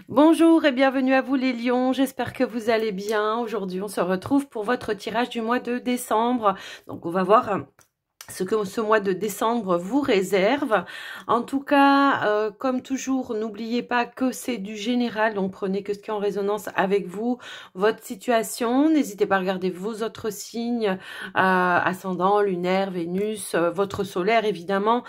Bonjour et bienvenue à vous les lions, j'espère que vous allez bien. Aujourd'hui on se retrouve pour votre tirage du mois de décembre. Donc on va voir ce que ce mois de décembre vous réserve. En tout cas, comme toujours, n'oubliez pas que c'est du général, donc prenez que ce qui est en résonance avec vous, votre situation. N'hésitez pas à regarder vos autres signes, ascendant, lunaire, Vénus, votre solaire évidemment,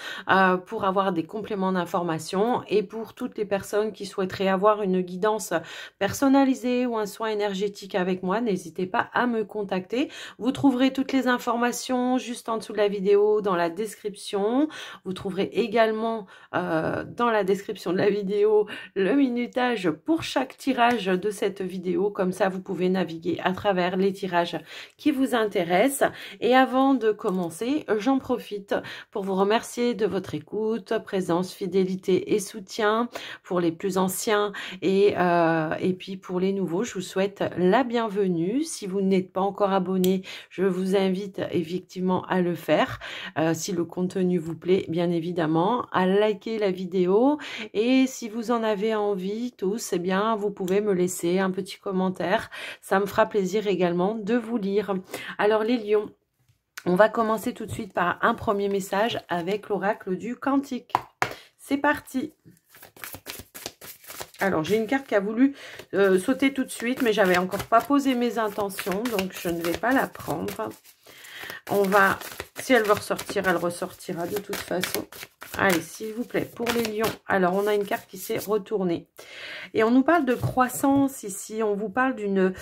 pour avoir des compléments d'information. Et pour toutes les personnes qui souhaiteraient avoir une guidance personnalisée ou un soin énergétique avec moi, n'hésitez pas à me contacter. Vous trouverez toutes les informations juste en dessous de la vidéo, dans la description. Vous trouverez également dans la description de la vidéo le minutage pour chaque tirage de cette vidéo. Comme ça, vous pouvez naviguer à travers les tirages qui vous intéressent. Et avant de commencer, j'en profite pour vous remercier de votre écoute, présence, fidélité et soutien pour les plus anciens et puis pour les nouveaux. Je vous souhaite la bienvenue. Si vous n'êtes pas encore abonné, je vous invite effectivement à le faire. Si le contenu vous plaît, bien évidemment, à liker la vidéo. Et si vous en avez envie tous, eh bien, vous pouvez me laisser un petit commentaire. Ça me fera plaisir également de vous lire. Alors les lions, on va commencer tout de suite par un premier message avec l'oracle du Cantique. C'est parti! Alors, j'ai une carte qui a voulu sauter tout de suite, mais j'avais encore pas posé mes intentions, donc je ne vais pas la prendre. On va, si elle veut ressortir, elle ressortira de toute façon. Allez, s'il vous plaît, pour les lions. Alors, on a une carte qui s'est retournée. Et on nous parle de croissance ici. On vous parle d'une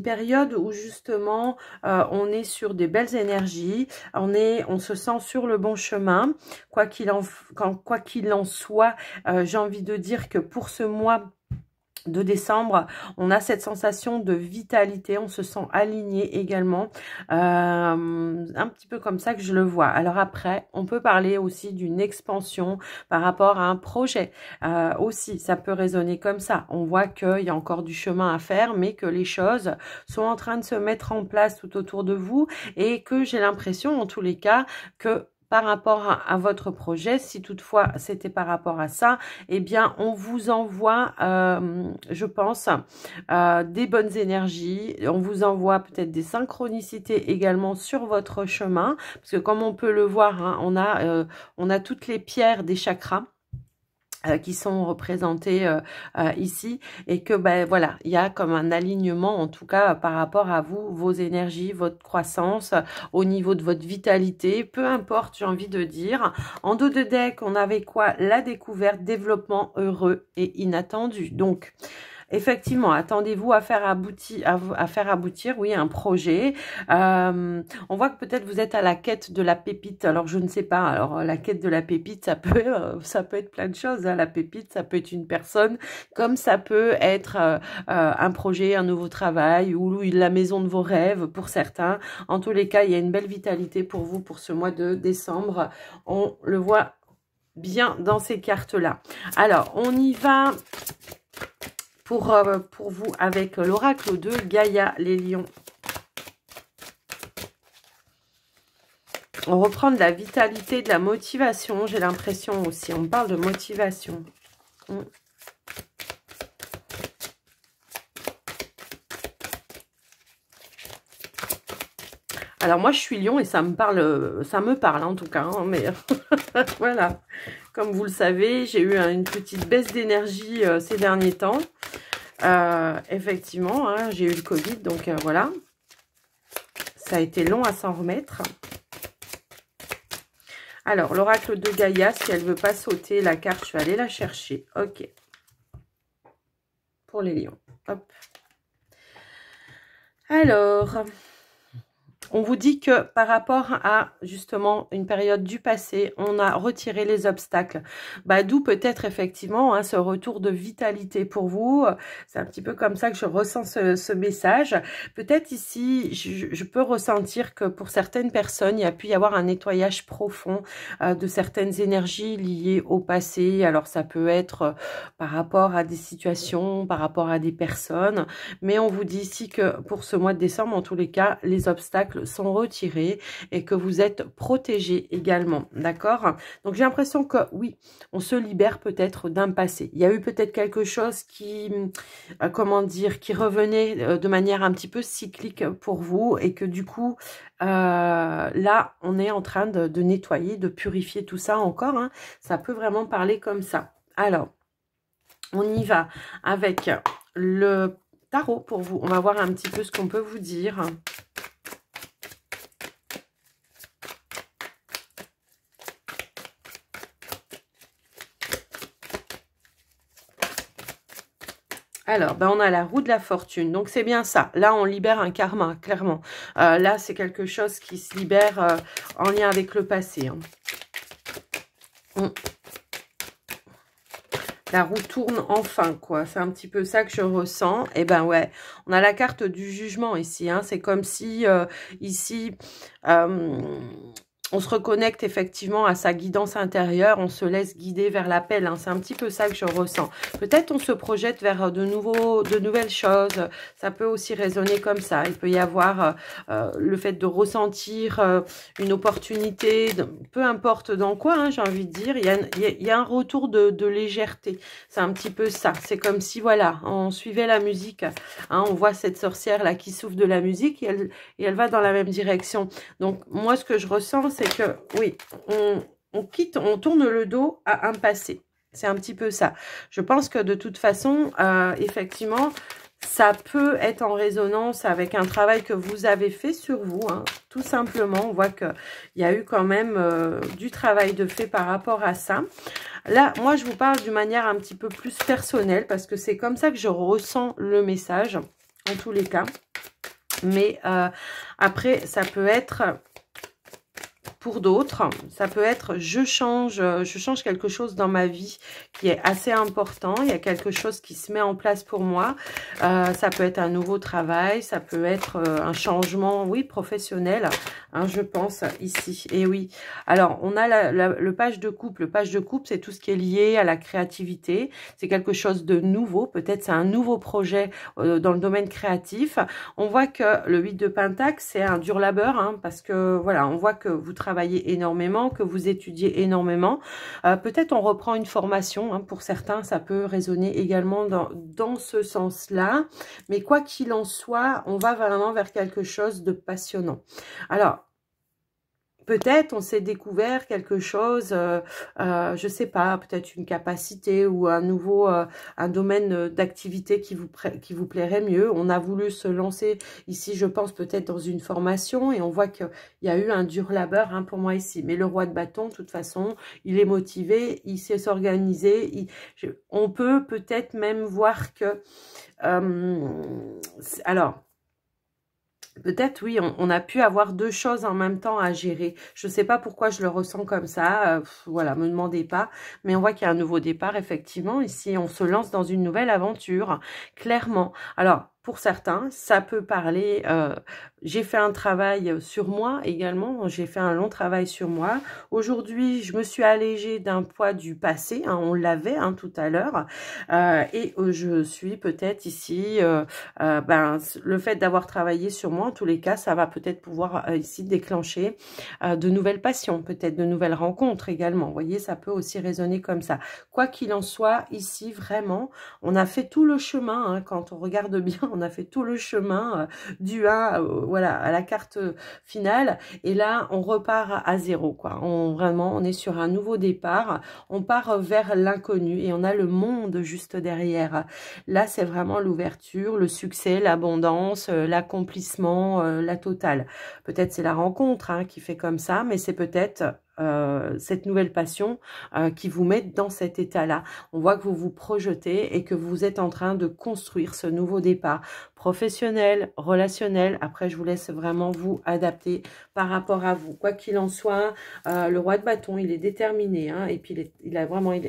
période où justement, on est sur des belles énergies. On se sent sur le bon chemin. Quoi qu'il en soit, j'ai envie de dire que pour ce mois de décembre, on a cette sensation de vitalité, on se sent aligné également, un petit peu comme ça que je le vois. Alors après, on peut parler aussi d'une expansion par rapport à un projet, aussi, ça peut résonner comme ça. On voit qu'il y a encore du chemin à faire, mais que les choses sont en train de se mettre en place tout autour de vous et que j'ai l'impression, en tous les cas, que par rapport à votre projet, si toutefois c'était par rapport à ça, eh bien on vous envoie, je pense, des bonnes énergies, on vous envoie peut-être des synchronicités également sur votre chemin, parce que comme on peut le voir, hein, on a toutes les pierres des chakras qui sont représentés ici, et que ben voilà, il y a comme un alignement en tout cas par rapport à vous, vos énergies, votre croissance, au niveau de votre vitalité, peu importe, j'ai envie de dire. En dos de deck, on avait quoi? La découverte, développement heureux et inattendu. Donc effectivement, attendez-vous à faire aboutir, oui, un projet. On voit que peut-être vous êtes à la quête de la pépite. Alors, je ne sais pas. Alors, la quête de la pépite, ça peut être plein de choses. Hein. La pépite, ça peut être une personne, comme ça peut être un projet, un nouveau travail ou la maison de vos rêves pour certains. En tous les cas, il y a une belle vitalité pour vous pour ce mois de décembre. On le voit bien dans ces cartes-là. Alors, on y va pour vous avec l'oracle de Gaïa, les lions. On reprend de la vitalité, de la motivation, j'ai l'impression aussi. On parle de motivation. Alors moi je suis lion et ça me parle en tout cas, hein, mais voilà. Comme vous le savez, j'ai eu une petite baisse d'énergie ces derniers temps. Effectivement, hein, j'ai eu le Covid, donc voilà. Ça a été long à s'en remettre. Alors, l'oracle de Gaïa, si elle ne veut pas sauter la carte, je vais aller la chercher. Ok. Pour les lions. Hop. Alors, on vous dit que par rapport à justement une période du passé, on a retiré les obstacles. Bah, d'où peut-être effectivement hein, ce retour de vitalité pour vous. C'est un petit peu comme ça que je ressens ce message. Peut-être ici, je peux ressentir que pour certaines personnes, il y a pu y avoir un nettoyage profond de certaines énergies liées au passé. Alors ça peut être par rapport à des situations, par rapport à des personnes. Mais on vous dit ici que pour ce mois de décembre, en tous les cas, les obstacles obstacles sont retirés et que vous êtes protégé également, d'accord? Donc j'ai l'impression que oui, on se libère peut-être d'un passé. Il y a eu peut-être quelque chose qui, comment dire, qui revenait de manière un petit peu cyclique pour vous et que du coup, là, on est en train de nettoyer, de purifier tout ça encore, hein. Ça peut vraiment parler comme ça. Alors, on y va avec le tarot pour vous. On va voir un petit peu ce qu'on peut vous dire. Alors, ben on a la roue de la fortune. Donc, c'est bien ça. Là, on libère un karma, clairement. Là, c'est quelque chose qui se libère en lien avec le passé. Hein. La roue tourne enfin, quoi. C'est un petit peu ça que je ressens. Et ben ouais, on a la carte du jugement ici. Hein. C'est comme si, ici... on se reconnecte effectivement à sa guidance intérieure, on se laisse guider vers l'appel, hein. C'est un petit peu ça que je ressens. Peut-être on se projette vers de nouvelles choses, ça peut aussi résonner comme ça. Il peut y avoir le fait de ressentir une opportunité, peu importe dans quoi, hein, j'ai envie de dire, il y a un retour de légèreté. C'est un petit peu ça, c'est comme si, voilà, on suivait la musique, hein, on voit cette sorcière-là qui souffle de la musique et elle va dans la même direction. Donc, moi, ce que je ressens, c'est que, oui, on tourne le dos à un passé. C'est un petit peu ça. Je pense que de toute façon, effectivement, ça peut être en résonance avec un travail que vous avez fait sur vous, hein, tout simplement. On voit qu'il y a eu quand même du travail de fait par rapport à ça. Là, moi, je vous parle d'une manière un petit peu plus personnelle parce que c'est comme ça que je ressens le message, en tous les cas. Mais après, ça peut être... Pour d'autres, ça peut être je change quelque chose dans ma vie qui est assez important. Il y a quelque chose qui se met en place pour moi. Ça peut être un nouveau travail, ça peut être un changement, oui, professionnel, hein, je pense, ici. Et oui, alors, on a le page de couple. Le page de couple, c'est tout ce qui est lié à la créativité. C'est quelque chose de nouveau. Peut-être c'est un nouveau projet dans le domaine créatif. On voit que le 8 de Pentacle, c'est un dur labeur, hein, parce que, voilà, on voit que vous travaillez énormément, que vous étudiez énormément. Peut-être on reprend une formation, hein, pour certains, ça peut résonner également dans ce sens-là. Mais quoi qu'il en soit, on va vraiment vers quelque chose de passionnant. Alors, peut-être on s'est découvert quelque chose, je sais pas, peut-être une capacité ou un nouveau, un domaine d'activité qui vous plairait mieux. On a voulu se lancer ici, je pense, peut-être dans une formation et on voit qu'il y a eu un dur labeur, hein, pour moi ici. Mais le roi de bâton, de toute façon, il est motivé, il sait s'organiser. On peut peut-être même voir que... alors... Peut-être, oui, on a pu avoir deux choses en même temps à gérer. Je ne sais pas pourquoi je le ressens comme ça. Voilà, me demandez pas. Mais on voit qu'il y a un nouveau départ, effectivement. Ici, on se lance dans une nouvelle aventure, clairement. Alors, pour certains, ça peut parler... j'ai fait un travail sur moi également. J'ai fait un long travail sur moi. Aujourd'hui, je me suis allégée d'un poids du passé. Hein, on l'avait, hein, tout à l'heure. Et je suis peut-être ici... le fait d'avoir travaillé sur moi, en tous les cas, ça va peut-être pouvoir ici déclencher de nouvelles passions, peut-être de nouvelles rencontres également. Vous voyez, ça peut aussi résonner comme ça. Quoi qu'il en soit, ici, vraiment, on a fait tout le chemin, hein, quand on regarde bien, on a fait tout le chemin du 1 voilà, à la carte finale. Et là, on repart à zéro, quoi. Vraiment, on est sur un nouveau départ. On part vers l'inconnu et on a le monde juste derrière. Là, c'est vraiment l'ouverture, le succès, l'abondance, l'accomplissement, la totale. Peut-être c'est la rencontre, hein, qui fait comme ça, mais c'est peut-être... cette nouvelle passion qui vous met dans cet état-là. On voit que vous vous projetez et que vous êtes en train de construire ce nouveau départ professionnel, relationnel. Après, je vous laisse vraiment vous adapter par rapport à vous. Quoi qu'il en soit, le roi de bâton, il est déterminé, hein, et puis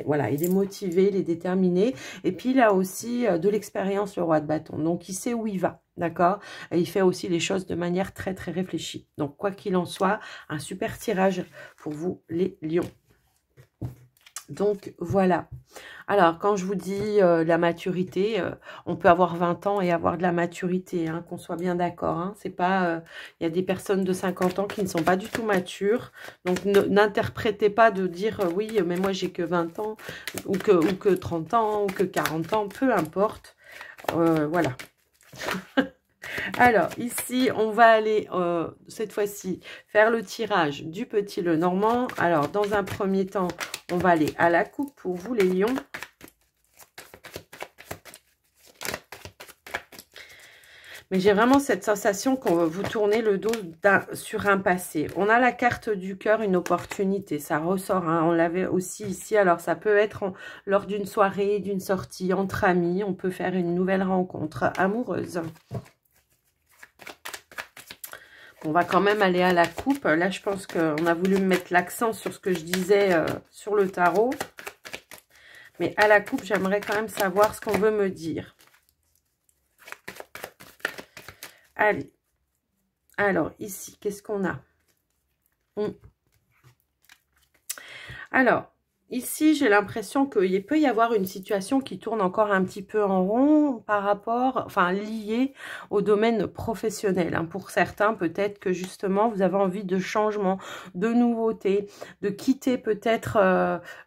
voilà, il est motivé, il est déterminé. Et puis, il a aussi de l'expérience, le roi de bâton. Donc, il sait où il va. D'accord? Et il fait aussi les choses de manière très, très réfléchie. Donc, quoi qu'il en soit, un super tirage pour vous, les lions. Donc, voilà. Alors, quand je vous dis la maturité, on peut avoir 20 ans et avoir de la maturité, hein, qu'on soit bien d'accord. Hein. C'est pas, y a des personnes de 50 ans qui ne sont pas du tout matures. Donc, n'interprétez pas de dire, oui, mais moi, j'ai que 20 ans, ou que 30 ans, ou que 40 ans, peu importe. Voilà. Alors, ici, on va aller, cette fois-ci, faire le tirage du petit Lenormand. Alors, dans un premier temps, on va aller à la coupe pour vous, les lions. Mais j'ai vraiment cette sensation qu'on vous tournez le dos sur un passé. On a la carte du cœur, une opportunité. Ça ressort, hein, on l'avait aussi ici. Alors, ça peut être lors d'une soirée, d'une sortie, entre amis. On peut faire une nouvelle rencontre amoureuse. On va quand même aller à la coupe. Là, je pense qu'on a voulu mettre l'accent sur ce que je disais sur le tarot. Mais à la coupe, j'aimerais quand même savoir ce qu'on veut me dire. Allez. Alors, ici, qu'est-ce qu'on a? Alors, ici, j'ai l'impression qu'il peut y avoir une situation qui tourne encore un petit peu en rond par rapport, enfin, liée au domaine professionnel. Hein. Pour certains, peut-être que justement, vous avez envie de changement, de nouveauté, de quitter peut-être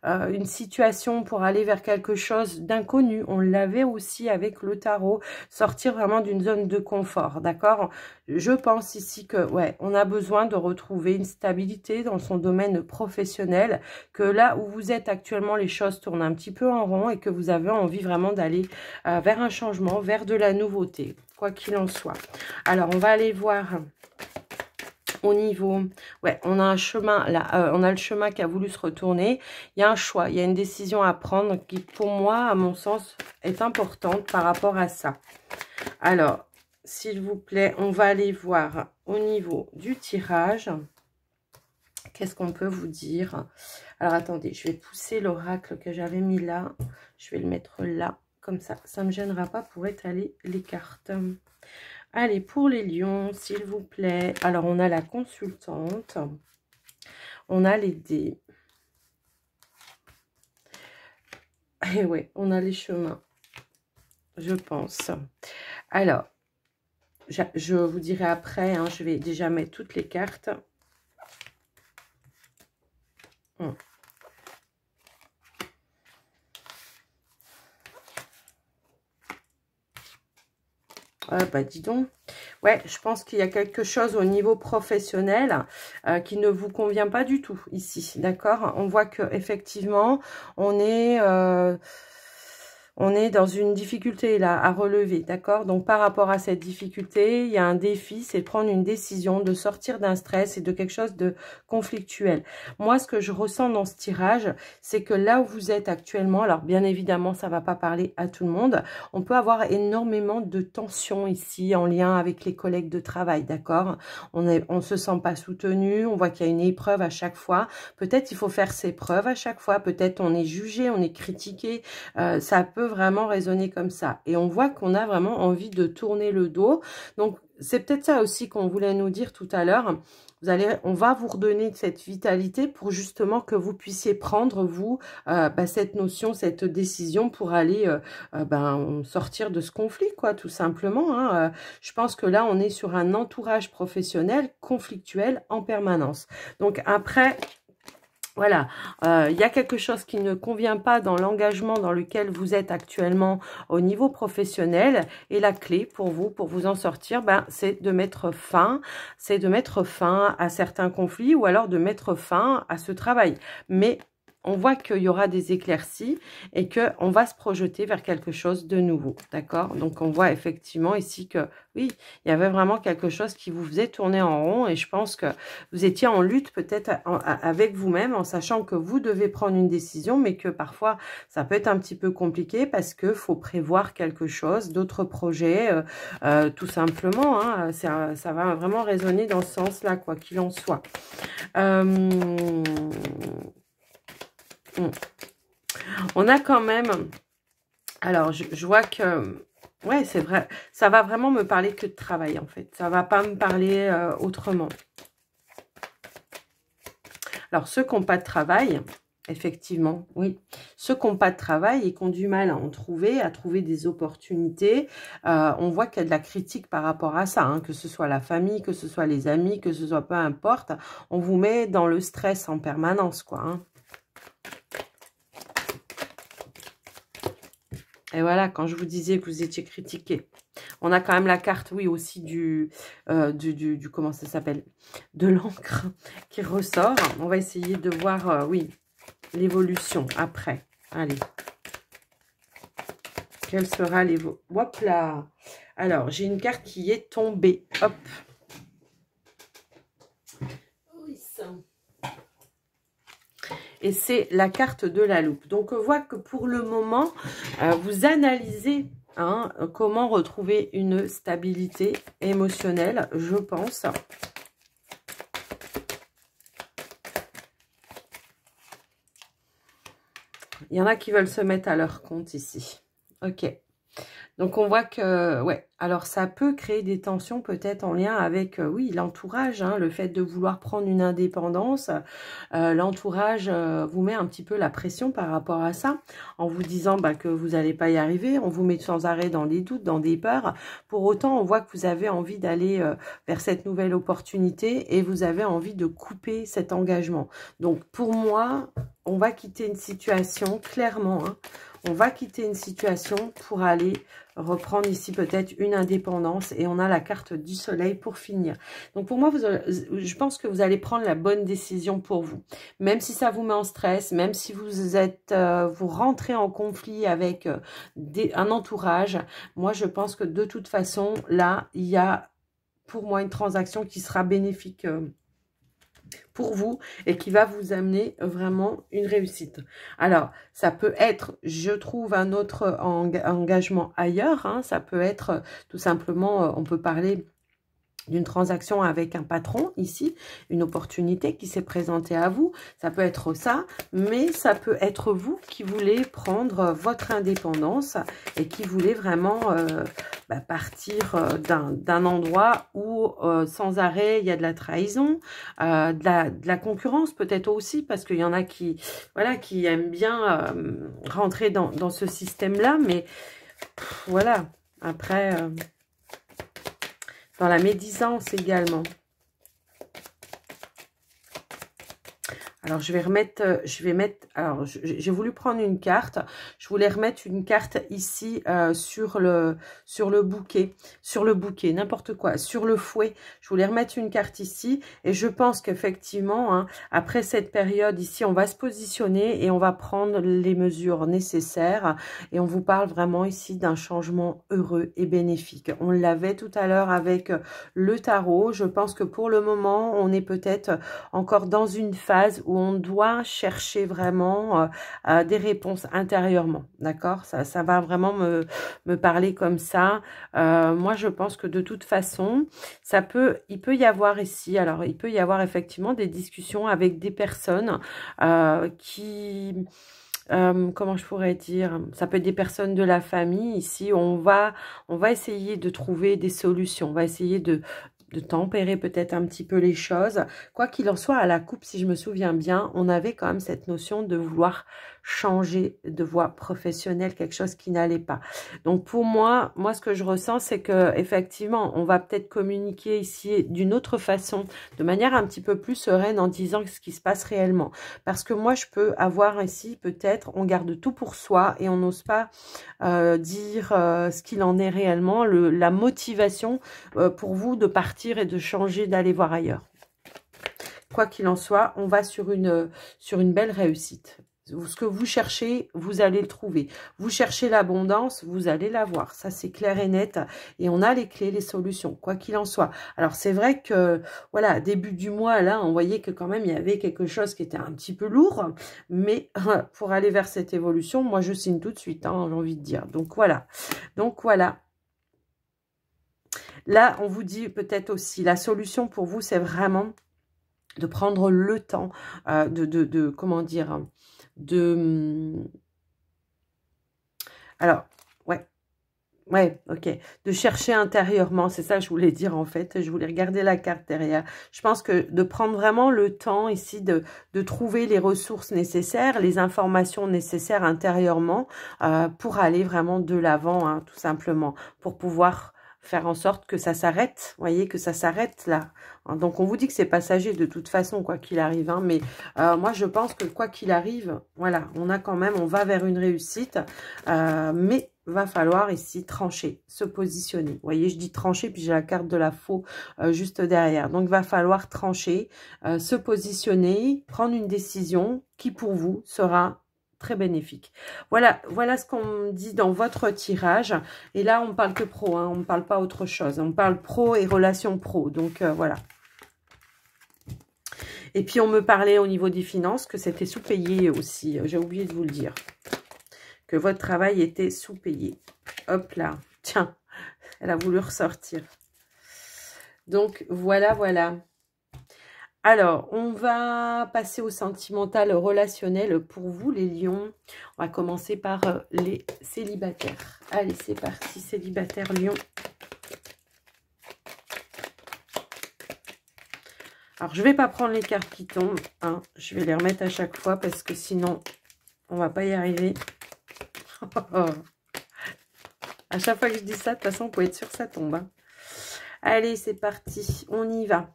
une situation pour aller vers quelque chose d'inconnu. On l'avait aussi avec le tarot, sortir vraiment d'une zone de confort, d'accord? Je pense ici que, ouais, on a besoin de retrouver une stabilité dans son domaine professionnel, que là où vous êtes actuellement, les choses tournent un petit peu en rond et que vous avez envie vraiment d'aller vers un changement, vers de la nouveauté, quoi qu'il en soit. Alors, on va aller voir au niveau... Ouais, on a un chemin, là, on a le chemin qui a voulu se retourner. Il y a un choix, il y a une décision à prendre qui, pour moi, à mon sens, est importante par rapport à ça. Alors, s'il vous plaît, on va aller voir au niveau du tirage. Qu'est-ce qu'on peut vous dire? Alors, attendez, je vais pousser l'oracle que j'avais mis là. Je vais le mettre là, comme ça. Ça ne me gênera pas pour étaler les cartes. Allez, pour les lions, s'il vous plaît. Alors, on a la consultante. On a les dés. Et ouais, on a les chemins, je pense. Alors, je vous dirai après, hein, je vais déjà mettre toutes les cartes. Bah dis donc. Ouais, je pense qu'il y a quelque chose au niveau professionnel qui ne vous convient pas du tout ici, d'accord? On voit que effectivement, on est dans une difficulté là à relever, d'accord? Donc par rapport à cette difficulté, il y a un défi, c'est de prendre une décision, de sortir d'un stress et de quelque chose de conflictuel. Moi, ce que je ressens dans ce tirage, c'est que là où vous êtes actuellement, alors bien évidemment, ça va pas parler à tout le monde, on peut avoir énormément de tensions ici en lien avec les collègues de travail, d'accord? On se sent pas soutenu, on voit qu'il y a une épreuve à chaque fois. Peut-être il faut faire ses preuves à chaque fois, peut-être on est jugé, on est critiqué, ça peut vraiment résonner comme ça. Et on voit qu'on a vraiment envie de tourner le dos. Donc, c'est peut-être ça aussi qu'on voulait nous dire tout à l'heure. On va vous redonner cette vitalité pour justement que vous puissiez prendre, vous, cette notion, cette décision pour aller sortir de ce conflit, quoi, tout simplement. Hein. Je pense que là, on est sur un entourage professionnel conflictuel en permanence. Donc, après... Voilà, il y a quelque chose qui ne convient pas dans l'engagement dans lequel vous êtes actuellement au niveau professionnel. Et la clé pour vous en sortir, c'est de mettre fin. C'est de mettre fin à certains conflits ou alors de mettre fin à ce travail. Mais on voit qu'il y aura des éclaircies et qu'on va se projeter vers quelque chose de nouveau, d'accord? Donc, on voit effectivement ici que, oui, il y avait vraiment quelque chose qui vous faisait tourner en rond et je pense que vous étiez en lutte peut-être avec vous-même en sachant que vous devez prendre une décision, mais que parfois, ça peut être un petit peu compliqué parce qu'il faut prévoir quelque chose, d'autres projets, tout simplement. Hein, ça va vraiment résonner dans ce sens-là, quoi qu'il en soit. On a quand même... Alors, je vois que... Ouais, c'est vrai. Ça va vraiment me parler que de travail, en fait. Ça va pas me parler autrement. Alors, ceux qui n'ont pas de travail, effectivement, oui. Ceux qui n'ont pas de travail et qui ont du mal à en trouver, à trouver des opportunités, on voit qu'il y a de la critique par rapport à ça, hein, que ce soit la famille, que ce soit les amis, que ce soit peu importe. On vous met dans le stress en permanence, quoi. Hein. Et voilà, quand je vous disais que vous étiez critiqué. On a quand même la carte, oui, aussi du comment ça s'appelle, de l'encre qui ressort. On va essayer de voir, oui, l'évolution après. Allez. Quelle sera l'évolution? Hop là. Alors, j'ai une carte qui est tombée. Hop. Oui, ça. Et c'est la carte de la loupe. Donc, on voit que pour le moment, vous analysez hein, comment retrouver une stabilité émotionnelle, je pense. Il y en a qui veulent se mettre à leur compte ici. Ok. Donc, on voit que, ouais, alors ça peut créer des tensions peut-être en lien avec, oui, l'entourage, hein, le fait de vouloir prendre une indépendance. L'entourage vous met un petit peu la pression par rapport à ça, en vous disant bah, que vous n'allez pas y arriver. On vous met sans arrêt dans des doutes, dans des peurs. Pour autant, on voit que vous avez envie d'aller vers cette nouvelle opportunité et vous avez envie de couper cet engagement. Donc, pour moi, on va quitter une situation, clairement, hein, on va quitter une situation pour aller reprendre ici peut-être une indépendance. Et on a la carte du soleil pour finir. Donc pour moi, je pense que vous allez prendre la bonne décision pour vous. Même si ça vous met en stress, même si vous êtes, vous rentrez en conflit avec un entourage. Moi, je pense que de toute façon, là, il y a pour moi une transaction qui sera bénéfique pour vous et qui va vous amener vraiment une réussite. Alors, ça peut être, je trouve, un autre engagement ailleurs. Hein, ça peut être tout simplement, on peut parler d'une transaction avec un patron ici, une opportunité qui s'est présentée à vous. Ça peut être ça, mais ça peut être vous qui voulez prendre votre indépendance et qui voulez vraiment partir d'un endroit où sans arrêt il y a de la trahison, de la concurrence peut-être aussi, parce qu'il y en a qui, voilà, qui aiment bien rentrer dans ce système-là, mais voilà, après... dans la médisance également. Alors, je vais mettre, alors, j'ai voulu prendre une carte. Je voulais remettre une carte ici sur le bouquet, n'importe quoi, sur le fouet. Je voulais remettre une carte ici. Et je pense qu'effectivement, hein, après cette période ici, on va se positionner et on va prendre les mesures nécessaires. Et on vous parle vraiment ici d'un changement heureux et bénéfique. On l'avait tout à l'heure avec le tarot. Je pense que pour le moment, on est peut-être encore dans une phase où on doit chercher vraiment des réponses intérieurement, d'accord? Ça va vraiment me parler comme ça. Moi, je pense que de toute façon, il peut y avoir ici, alors il peut y avoir effectivement des discussions avec des personnes qui... comment je pourrais dire, ça peut être des personnes de la famille. Ici, on va essayer de trouver des solutions, on va essayer de tempérer peut-être un petit peu les choses. Quoi qu'il en soit, à la coupe, si je me souviens bien, on avait quand même cette notion de vouloir changer de voie professionnelle, quelque chose qui n'allait pas. Donc pour moi, ce que je ressens, c'est que effectivement, on va peut-être communiquer ici d'une autre façon, de manière un petit peu plus sereine, en disant ce qui se passe réellement. Parce que moi, je peux avoir ici, peut-être, on garde tout pour soi et on n'ose pas dire ce qu'il en est réellement, la motivation pour vous de partir et de changer, d'aller voir ailleurs. Quoi qu'il en soit, on va sur une belle réussite. Ce que vous cherchez, vous allez le trouver. Vous cherchez l'abondance, vous allez l'avoir. Ça, c'est clair et net. Et on a les clés, les solutions, quoi qu'il en soit. Alors, c'est vrai que, voilà, début du mois, là, on voyait que quand même, il y avait quelque chose qui était un petit peu lourd. Mais pour aller vers cette évolution, moi, je signe tout de suite, hein, j'ai envie de dire. Donc, voilà. Donc, voilà. Là, on vous dit peut-être aussi, la solution pour vous, c'est vraiment de prendre le temps comment dire, alors, ouais, Ouais, ok. De chercher intérieurement, c'est ça que je voulais dire en fait. Je voulais regarder la carte derrière. Je pense que de prendre vraiment le temps ici de trouver les ressources nécessaires, les informations nécessaires intérieurement pour aller vraiment de l'avant, hein, tout simplement, pour pouvoir faire en sorte que ça s'arrête. Vous voyez, que ça s'arrête là. Donc, on vous dit que c'est passager de toute façon, quoi qu'il arrive. Hein, mais moi, je pense que quoi qu'il arrive, voilà, on a quand même, on va vers une réussite. Mais va falloir ici trancher, se positionner. Vous voyez, je dis trancher, puis j'ai la carte de la faux juste derrière. Donc, va falloir trancher, se positionner, prendre une décision qui, pour vous, sera très bénéfique. Voilà, voilà ce qu'on me dit dans votre tirage. Et là, on ne parle que pro, hein, on ne parle pas autre chose. On parle pro et relations pro. Donc, voilà. Et puis, on me parlait au niveau des finances que c'était sous-payé aussi. J'ai oublié de vous le dire. Que votre travail était sous-payé. Hop là. Tiens, elle a voulu ressortir. Donc, voilà, voilà. Alors, on va passer au sentimental relationnel pour vous, les lions. On va commencer par les célibataires. Allez, c'est parti, célibataire lion. Alors, je ne vais pas prendre les cartes qui tombent. Hein. Je vais les remettre à chaque fois parce que sinon, on ne va pas y arriver. À chaque fois que je dis ça, de toute façon, vous pouvez être sûr que ça tombe. Hein. Allez, c'est parti. On y va.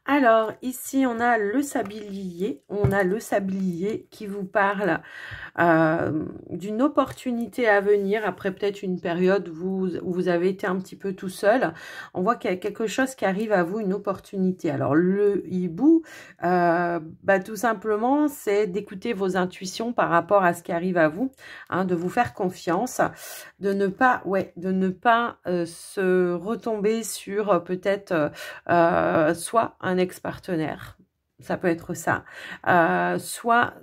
Alors, ici, on a le sablier. On a le sablier qui vous parle d'une opportunité à venir après peut-être une période où vous avez été un petit peu tout seul. On voit qu'il y a quelque chose qui arrive à vous, une opportunité. Alors, le hibou, tout simplement, c'est d'écouter vos intuitions par rapport à ce qui arrive à vous, hein, de vous faire confiance, de ne pas, se retomber sur peut-être soit un ex-partenaire, ça peut être ça, soit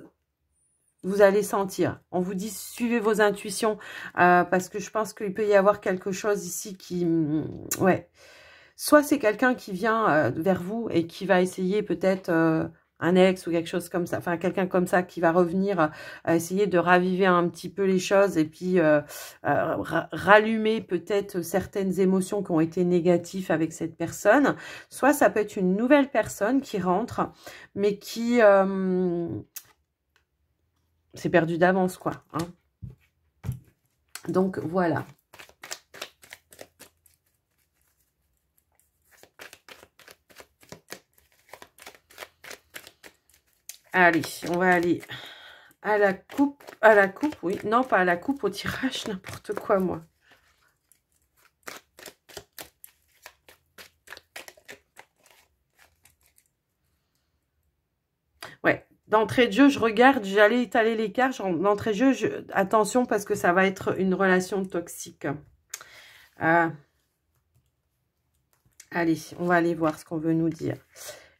vous allez sentir, on vous dit suivez vos intuitions, parce que je pense qu'il peut y avoir quelque chose ici qui, soit c'est quelqu'un qui vient vers vous et qui va essayer peut-être un ex ou quelque chose comme ça, enfin quelqu'un comme ça qui va revenir essayer de raviver un petit peu les choses et puis rallumer peut-être certaines émotions qui ont été négatives avec cette personne. Soit ça peut être une nouvelle personne qui rentre, mais qui s'est perdu d'avance, quoi. Hein. Donc, voilà. Allez, on va aller à la coupe, oui. Non, pas à la coupe, au tirage, n'importe quoi, moi. Ouais, d'entrée de jeu, je regarde, j'allais étaler les cartes. D'entrée de jeu, attention parce que ça va être une relation toxique. Allez, on va aller voir ce qu'on veut nous dire.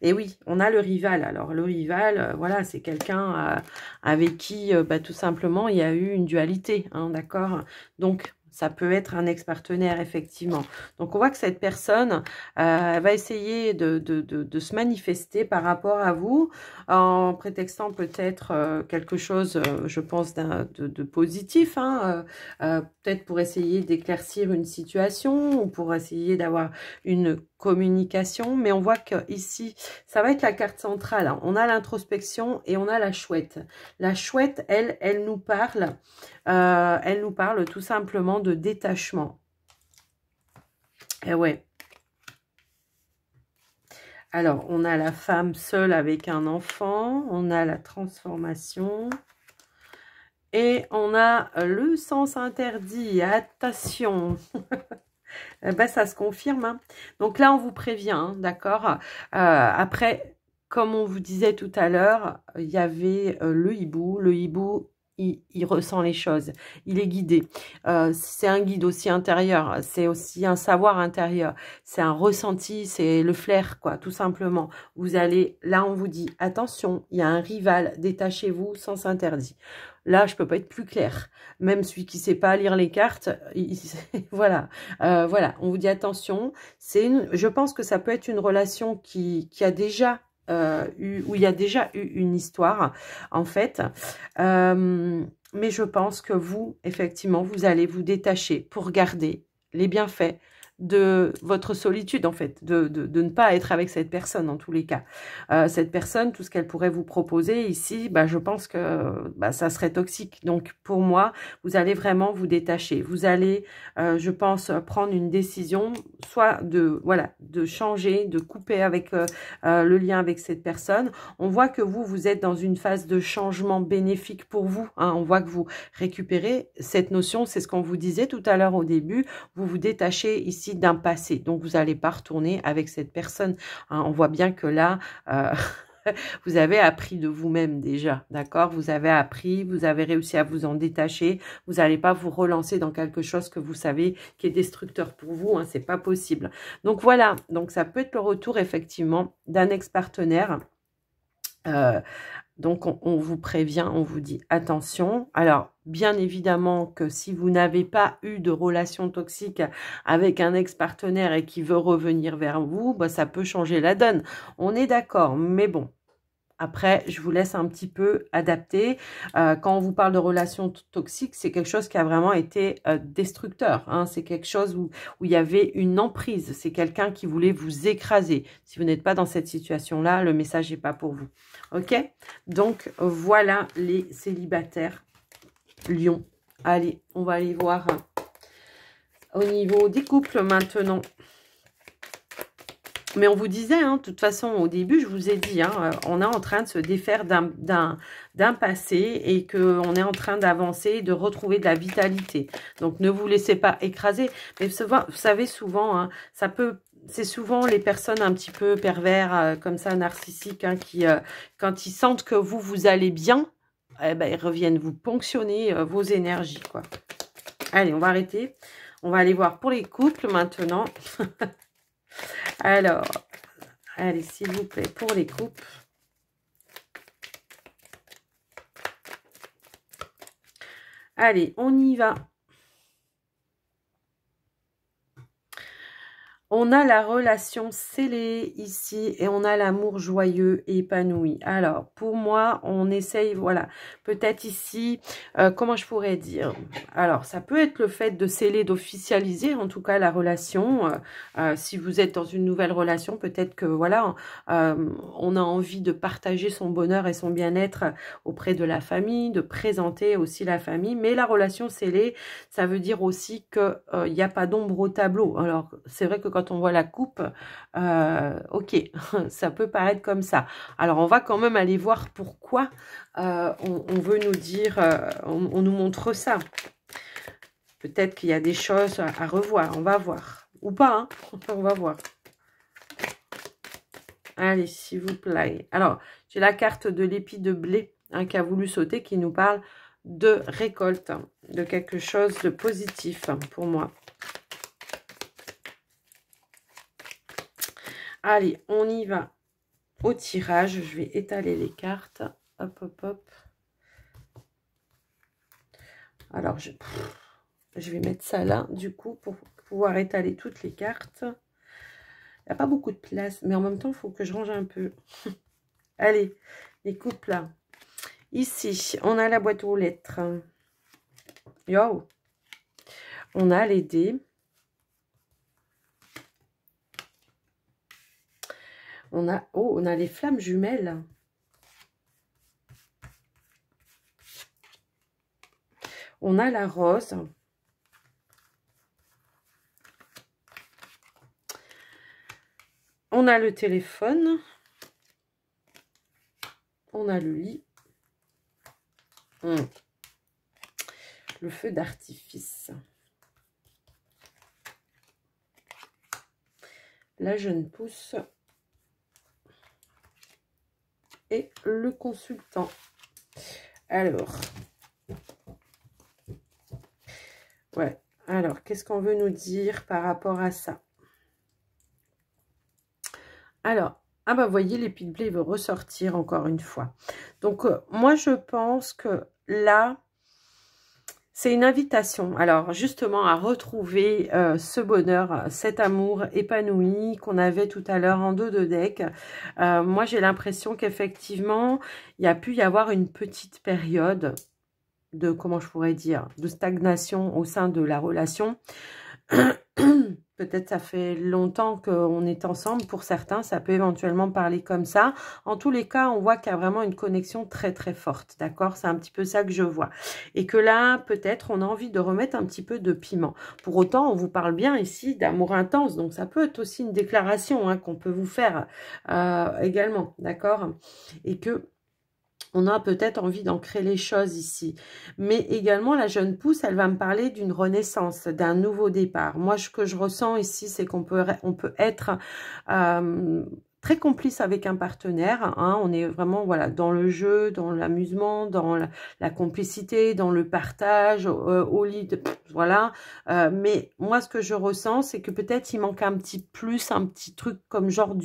Et oui, on a le rival. Alors, le rival, voilà, c'est quelqu'un avec qui, tout simplement, il y a eu une dualité, hein, d'accord? Donc, ça peut être un ex-partenaire, effectivement. Donc, on voit que cette personne va essayer de se manifester par rapport à vous en prétextant peut-être quelque chose, je pense, de positif. Hein, peut-être pour essayer d'éclaircir une situation ou pour essayer d'avoir une communication. Mais on voit que ici, ça va être la carte centrale. Hein. On a l'introspection et on a la chouette. La chouette, elle nous parle. Elle nous parle tout simplement de détachement. Et ouais. Alors, on a la femme seule avec un enfant. On a la transformation. Et on a le sens interdit. Attention. Ça se confirme. Hein. Donc là, on vous prévient, hein, d'accord. Après, comme on vous disait tout à l'heure, il y avait le hibou. Le hibou, il ressent les choses. Il est guidé. C'est un guide aussi intérieur. C'est aussi un savoir intérieur. C'est un ressenti. C'est le flair, quoi, tout simplement. Vous allez, là, on vous dit, attention, il y a un rival. Détachez-vous, sens interdit. Là, je peux pas être plus clair. Même celui qui sait pas lire les cartes, voilà. Voilà, on vous dit attention. Je pense que ça peut être une relation qui a déjà où il y a déjà eu une histoire, en fait. Mais je pense que vous, effectivement, vous allez vous détacher pour garder les bienfaits de votre solitude, en fait, de ne pas être avec cette personne, en tous les cas. Cette personne, tout ce qu'elle pourrait vous proposer ici, bah, je pense que bah, ça serait toxique. Donc, pour moi, vous allez vraiment vous détacher. Vous allez, je pense, prendre une décision, soit voilà, de changer, de couper avec le lien avec cette personne. On voit que vous êtes dans une phase de changement bénéfique pour vous. Hein. On voit que vous récupérez cette notion, c'est ce qu'on vous disait tout à l'heure au début, vous vous détachez ici d'un passé. Donc, vous n'allez pas retourner avec cette personne. Hein. On voit bien que là, vous avez appris de vous-même déjà, d'accord? Vous avez appris, vous avez réussi à vous en détacher. Vous n'allez pas vous relancer dans quelque chose que vous savez qui est destructeur pour vous. Hein. C'est pas possible. Donc, voilà. Donc, ça peut être le retour, effectivement, d'un ex-partenaire. Donc, on vous prévient, on vous dit attention. Alors, bien évidemment que si vous n'avez pas eu de relation toxique avec un ex-partenaire et qui veut revenir vers vous, bah, ça peut changer la donne. On est d'accord, mais bon. Après, je vous laisse un petit peu adapter. Quand on vous parle de relations toxiques, c'est quelque chose qui a vraiment été destructeur. Hein. C'est quelque chose où il y avait une emprise. C'est quelqu'un qui voulait vous écraser. Si vous n'êtes pas dans cette situation-là, le message n'est pas pour vous. Ok? Donc, voilà les célibataires Lion. Allez, on va aller voir au niveau des couples maintenant. Mais on vous disait, hein, de toute façon, au début, je vous ai dit, hein, on est en train de se défaire d'un passé et qu'on est en train d'avancer, de retrouver de la vitalité. Donc, ne vous laissez pas écraser. Mais vous savez, souvent, hein, c'est souvent les personnes un petit peu pervers, comme ça, narcissiques, hein, qui, quand ils sentent que vous allez bien, eh ben, ils reviennent vous ponctionner vos énergies, quoi. Allez, on va arrêter. On va aller voir pour les couples maintenant. Alors, allez, s'il vous plaît, pour les couples. Allez, on y va. On a la relation scellée ici et on a l'amour joyeux et épanoui. Alors, pour moi, on essaye, voilà, peut-être ici, comment je pourrais dire? Alors, ça peut être le fait de sceller, d'officialiser, en tout cas, la relation. Si vous êtes dans une nouvelle relation, peut-être que, voilà, on a envie de partager son bonheur et son bien-être auprès de la famille, de présenter aussi la famille. Mais la relation scellée, ça veut dire aussi qu'il n'y a pas d'ombre au tableau. Alors, c'est vrai que quand on voit la coupe, ok, ça peut paraître comme ça. Alors, on va quand même aller voir pourquoi on veut nous dire, on nous montre ça. Peut-être qu'il y a des choses à revoir, on va voir. Ou pas, hein, on va voir. Allez, s'il vous plaît. Alors, j'ai la carte de l'épi de blé hein, qui a voulu sauter, qui nous parle de récolte, de quelque chose de positif pour moi. Allez, on y va au tirage. Je vais étaler les cartes. Hop, hop, hop. Alors, je vais mettre ça là, du coup, pour pouvoir étaler toutes les cartes. Il n'y a pas beaucoup de place, mais en même temps, il faut que je range un peu. Allez, les couples là. Ici, on a la boîte aux lettres. Yo. On a les dés. On a les flammes jumelles. On a la rose. On a le téléphone. On a le lit. Le feu d'artifice. La jeune pousse. Et le consultant. Alors. Ouais. Alors, qu'est-ce qu'on veut nous dire par rapport à ça? Alors, ah bah, vous voyez, l'épi de blé veut ressortir encore une fois. Donc, moi, je pense que là, c'est une invitation. Alors, justement, à retrouver ce bonheur, cet amour épanoui qu'on avait tout à l'heure en dos de deck. Moi, j'ai l'impression qu'effectivement, il y a pu y avoir une petite période comment je pourrais dire, de stagnation au sein de la relation. Peut-être ça fait longtemps qu'on est ensemble. Pour certains, ça peut éventuellement parler comme ça. En tous les cas, on voit qu'il y a vraiment une connexion très très forte. D'accord? C'est un petit peu ça que je vois. Et que là, peut-être, on a envie de remettre un petit peu de piment. Pour autant, on vous parle bien ici d'amour intense. Donc, ça peut être aussi une déclaration hein, qu'on peut vous faire également. D'accord? Et que on a peut-être envie d'ancrer les choses ici. Mais également, la jeune pousse, elle va me parler d'une renaissance, d'un nouveau départ. Moi, ce que je ressens ici, c'est qu'on peut être très complice avec un partenaire. Hein. On est vraiment voilà dans le jeu, dans l'amusement, dans la complicité, dans le partage, au lit. Voilà. Mais moi, ce que je ressens, c'est que peut-être il manque un petit plus, un petit truc comme genre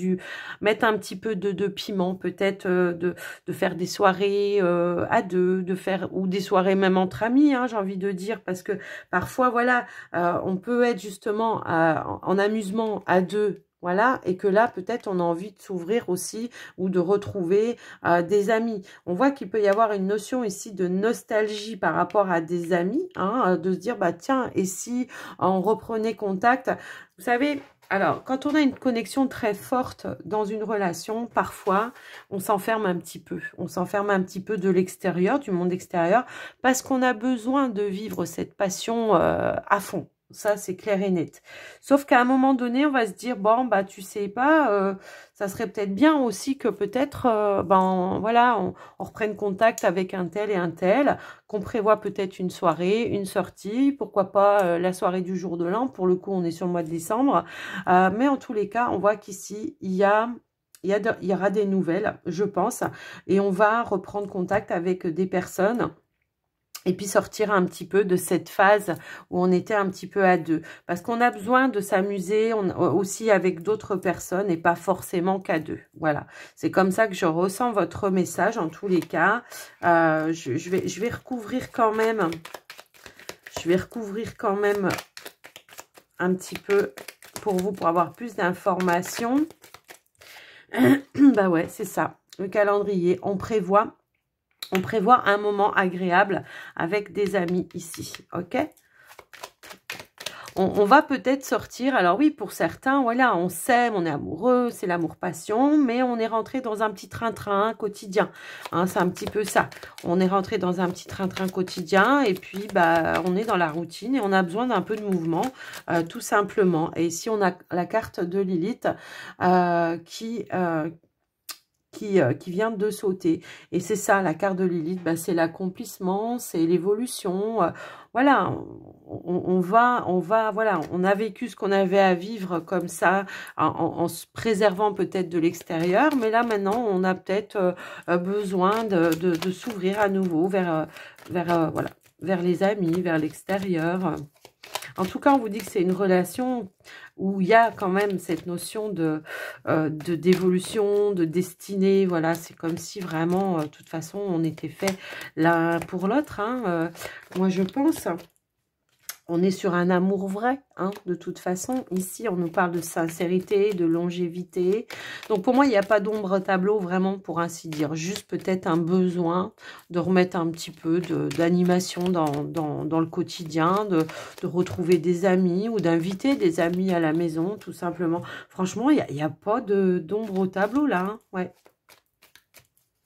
mettre un petit peu de piment, peut-être de faire des soirées à deux, de faire ou des soirées même entre amis, hein, j'ai envie de dire, parce que parfois, voilà, on peut être justement en amusement à deux, voilà, et que là, peut-être, on a envie de s'ouvrir aussi ou de retrouver des amis. On voit qu'il peut y avoir une notion ici de nostalgie par rapport à des amis, hein, de se dire, bah tiens, et si on reprenait contact, vous savez. Alors, quand on a une connexion très forte dans une relation, parfois, on s'enferme un petit peu. On s'enferme un petit peu de l'extérieur, du monde extérieur, parce qu'on a besoin de vivre cette passion à fond. Ça, c'est clair et net. Sauf qu'à un moment donné, on va se dire, bon, bah, tu sais pas, ça serait peut-être bien aussi que peut-être, ben, voilà, on reprenne contact avec un tel et un tel, qu'on prévoit peut-être une soirée, une sortie, pourquoi pas la soirée du jour de l'an, pour le coup, on est sur le mois de décembre, mais en tous les cas, on voit qu'ici, il y aura des nouvelles, je pense, et on va reprendre contact avec des personnes et puis sortir un petit peu de cette phase où on était un petit peu à deux. Parce qu'on a besoin de s'amuser aussi avec d'autres personnes et pas forcément qu'à deux. Voilà, c'est comme ça que je ressens votre message en tous les cas. Je vais recouvrir quand même. Je vais recouvrir quand même un petit peu pour vous, pour avoir plus d'informations. Bah ouais, c'est ça. Le calendrier, on prévoit un moment agréable avec des amis ici, ok? On va peut-être sortir, alors oui, pour certains, voilà, on s'aime, on est amoureux, c'est l'amour-passion, mais on est rentré dans un petit train-train quotidien, hein, c'est un petit peu ça. On est rentré dans un petit train-train quotidien, et puis, bah, on est dans la routine, et on a besoin d'un peu de mouvement, tout simplement. Et ici, on a la carte de Lilith, qui vient de sauter. Et c'est ça, la carte de Lilith, bah, c'est l'accomplissement, c'est l'évolution. Voilà, on va, voilà, on a vécu ce qu'on avait à vivre comme ça, en se préservant peut-être de l'extérieur, mais là, maintenant, on a peut-être besoin de s'ouvrir à nouveau voilà, vers les amis, vers l'extérieur. En tout cas, on vous dit que c'est une relation où il y a quand même cette notion d'évolution, de destinée. Voilà, c'est comme si vraiment, de toute façon, on était fait l'un pour l'autre. Hein. Moi, je pense... On est sur un amour vrai, hein, de toute façon. Ici, on nous parle de sincérité, de longévité. Donc, pour moi, il n'y a pas d'ombre au tableau, vraiment, pour ainsi dire. Juste peut-être un besoin de remettre un petit peu d'animation dans le quotidien, de retrouver des amis ou d'inviter des amis à la maison, tout simplement. Franchement, il n'y a pas d'ombre au tableau, là. Hein, ouais.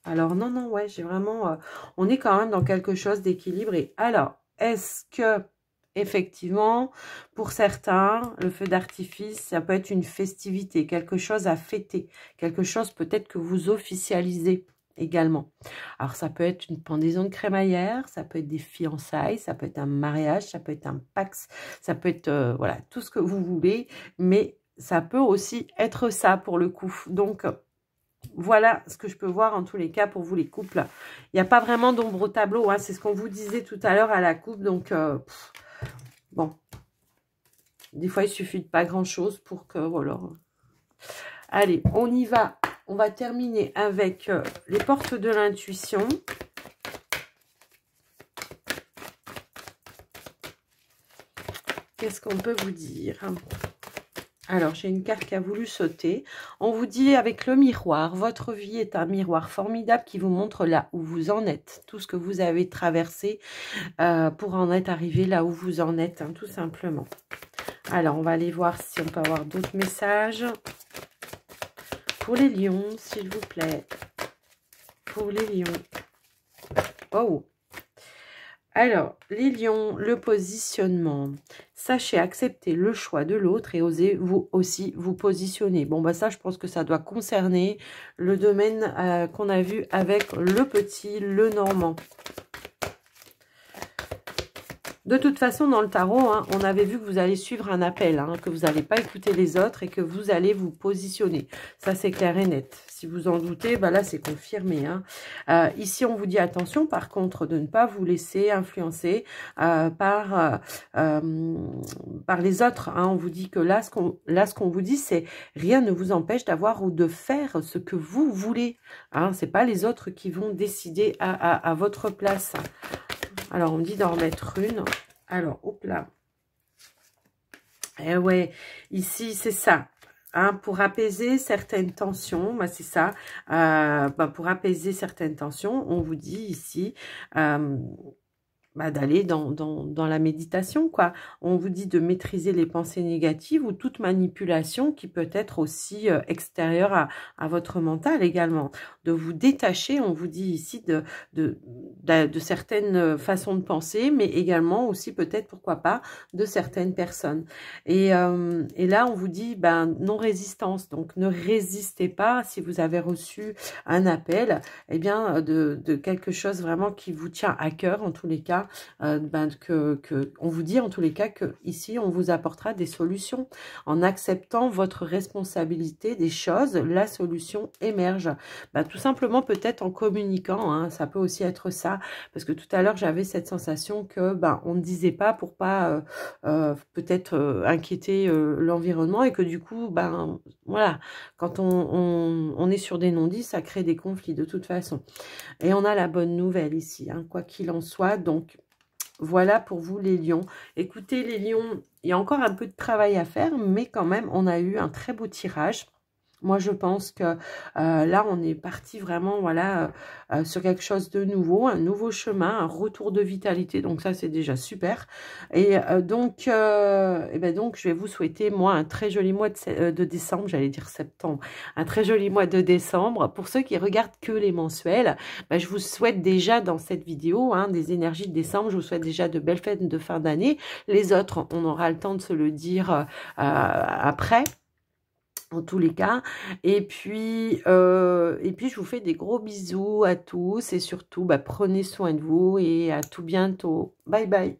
Alors, non, ouais, j'ai vraiment... on est quand même dans quelque chose d'équilibré. Alors, est-ce que... Effectivement, pour certains, le feu d'artifice, ça peut être une festivité, quelque chose à fêter, quelque chose peut-être que vous officialisez également. Alors, ça peut être une pendaison de crémaillère, ça peut être des fiançailles, ça peut être un mariage, ça peut être un pax, ça peut être, voilà, tout ce que vous voulez, mais ça peut aussi être ça pour le coup. Donc, voilà ce que je peux voir en tous les cas pour vous les couples. Il n'y a pas vraiment d'ombre au tableau, hein, c'est ce qu'on vous disait tout à l'heure à la coupe, donc... bon, des fois, il suffit de pas grand-chose pour que, voilà. Allez, on y va. On va terminer avec les portes de l'intuition. Qu'est-ce qu'on peut vous dire? Alors, j'ai une carte qui a voulu sauter. On vous dit avec le miroir, votre vie est un miroir formidable qui vous montre là où vous en êtes. Tout ce que vous avez traversé pour en être arrivé là où vous en êtes, hein, tout simplement. Alors, on va aller voir si on peut avoir d'autres messages. Pour les lions, s'il vous plaît. Pour les lions. Oh! Alors, les lions, le positionnement. Sachez accepter le choix de l'autre et osez vous aussi vous positionner. Bon, bah ça, je pense que ça doit concerner le domaine qu'on a vu avec le petit, le normand. De toute façon, dans le tarot, hein, on avait vu que vous allez suivre un appel, hein, que vous n'allez pas écouter les autres et que vous allez vous positionner. Ça, c'est clair et net. Si vous en doutez, bah là, c'est confirmé. Hein. Ici, on vous dit attention, par contre, de ne pas vous laisser influencer par les autres. Hein. On vous dit que là, ce qu'on vous dit, c'est rien ne vous empêche d'avoir ou de faire ce que vous voulez. Hein. Ce n'est pas les autres qui vont décider à votre place. Alors, on me dit d'en remettre une. Alors, hop là. Eh ouais, ici, c'est ça. Hein, pour apaiser certaines tensions, bah, c'est ça. Pour apaiser certaines tensions, on vous dit ici d'aller dans la méditation, quoi. On vous dit de maîtriser les pensées négatives ou toute manipulation qui peut être aussi extérieure à votre mental également. De vous détacher, on vous dit ici, de certaines façons de penser, mais également aussi peut-être, pourquoi pas, de certaines personnes. Et là, on vous dit non-résistance. Donc, ne résistez pas si vous avez reçu un appel, eh bien, de quelque chose vraiment qui vous tient à cœur, en tous les cas. On vous dit en tous les cas que ici on vous apportera des solutions en acceptant votre responsabilité des choses. La solution émerge, tout simplement peut-être en communiquant, hein, ça peut aussi être ça, parce que tout à l'heure j'avais cette sensation que on ne disait pas pour pas peut-être inquiéter l'environnement et que du coup voilà, quand on est sur des non-dits, ça crée des conflits de toute façon. Et on a la bonne nouvelle ici, hein, quoi qu'il en soit. Donc, voilà pour vous les lions. Écoutez les lions, il y a encore un peu de travail à faire, mais quand même, on a eu un très beau tirage. Moi, je pense que là, on est parti vraiment voilà, sur quelque chose de nouveau, un nouveau chemin, un retour de vitalité. Donc, ça, c'est déjà super. Et donc, je vais vous souhaiter, moi, un très joli mois de décembre. J'allais dire septembre. Un très joli mois de décembre. Pour ceux qui regardent que les mensuels, je vous souhaite déjà dans cette vidéo des énergies de décembre. Je vous souhaite déjà de belles fêtes de fin d'année. Les autres, on aura le temps de se le dire après. En tous les cas, et puis je vous fais des gros bisous à tous et surtout prenez soin de vous et à tout bientôt. Bye bye.